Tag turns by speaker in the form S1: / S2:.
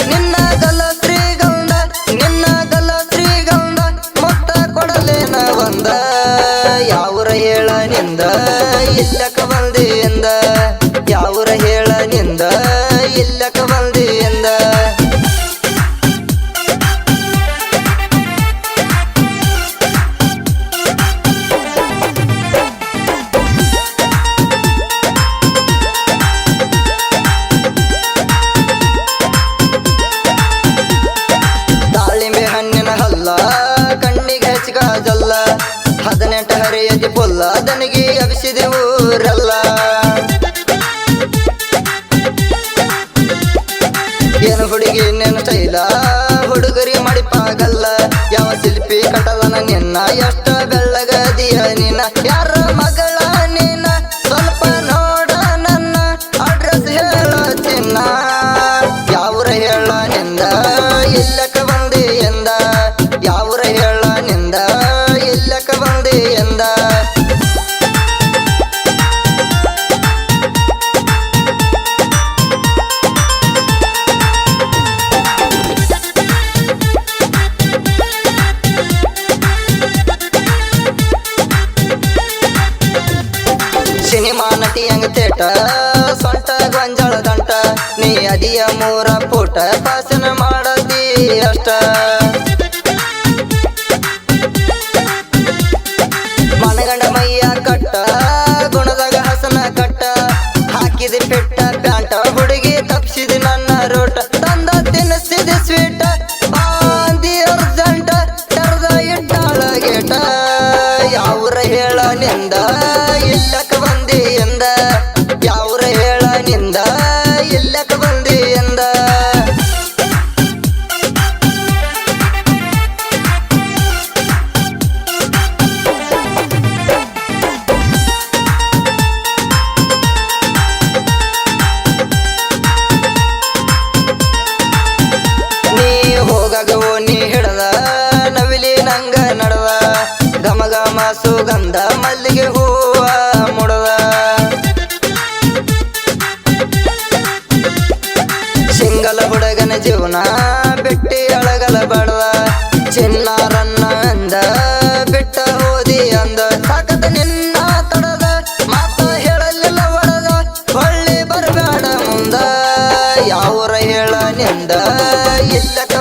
S1: ನಿನ್ನ ಗಲ ಶ್ರೀಗಂಧ ನಿನ್ನ ಗಲ ಶ್ರೀಗಂಧ ಮೊತ್ತ ಕೊಡಲೇನ ಬಂದ ಯಾವರ ಹೇಳ ನಿಂದ ಇಲ್ಲಕ ಬಂದಿಯಿಂದ ಯಾವರ ಹೇಳ ನಿಂದ ಇಲ್ಲಕ ಬಂದಿಯಿಂದ ಕಣ್ಣಿಗೆ ಹಚ್ಚಿಗಾಜಲ್ಲ 18 ಹರಿಯದಿ ಪುಲ್ಲ ದನಿಗೆ ಅಭಿಸಿದೆ ಊರಲ್ಲ ಏನು ಹುಡುಗಿ ನೆನ ಸ್ಟೈಲ ಹುಡುಗರಿ ಮಡಿಪಾಗಲ್ಲ ಯಾವ ಶಿಲ್ಪಿ ಕಟದನ ನಿನ್ನ ಎಷ್ಟ ಬೆಳ್ಳಗದಿಯ ನಿನ್ನ ಯಾರ ಮಗಳ ನಿನ್ನ ಸ್ವಲ್ಪ ನೋಡ ನನ್ನ ಅಡ್ರೆಸ್ ಹೇಳ ಚಿನ್ನ ಯಾವರ ಹೇಳ ನಿಂದ ಇಲ್ಲಕ ಬಂದಿ ಎಂದ ಯಾವರ ಹೇಳ ನಿಂದ ಇಲ್ಲಕ ಬಂದಿ ಎಂದ ಸಿನಿಮಾ ನಟಿ ಹಂಗ ತೇಟ ಸೊಂಟ ಗೊಂಜಾಳ ದಂಟ ನೀ ಅದಿಯ 3 ಫೂಟ ಪಾಸನ ಮಾಡದಿ ಅಷ್ಟ ಮನಗಂಡ ಮೈಯ ಕಟ್ಟ ಗುಣದಾಗ ಹಸನ ಕಟ್ಟ ಹಾಕಿದ ಪೆಟ್ಟ ಪ್ಯಾಂಟ ಹುಡುಗಿ ತಪ್ಸಿದ ನನ್ನ ರೋಟ ತಂದ ತಿನ್ನಿಸಿದ ಸ್ವೀಟ ಬಾಂದಿ ಅರ್ಜೆಂಟ ತೆರೆದ ಇಟ್ಟಾಳ ಗೇಟ ಯಾವರ ಹೇಳ ನಿಂದ ಇಲ್ಲಕ ಬಂದಿ ಎಂದ ಯಾವರ ಹೇಳ ನಿಂದ ಇಲ್ಲಕ ಬಂದಿ ಎಂದ ನೀ ಹೋಗಗೋ ನೀ ಹಿಡದ ನವಿಲಿ ನಂಗ ನಡವ ಘಮ ಘಮ ಸುಗಂಧ ಮಲ್ಲಿಗೆ ಹೂವ ಮುಡದ ಸಿಂಗಲ ಹುಡುಗನ ಜೀವನ ಬಿಟ್ಟಿ ಅಳಗಲ ಬಡವ ಚಿನ್ನಾರನ್ನ ಅಂದ ಬಿಟ್ಟ ಹೋದಿ ಅಂದ ಸಾಕತ ನಿನ್ನ ತಡದ ಮಾತ ಹೇಳಲಿಲ್ಲ ಒಡದ ಹೊಳ್ಳಿ ಬರಬೇಡ ಮುಂದ ಯಾವರ ಹೇಳ ನಿಂದ ಇಲ್ಲಕ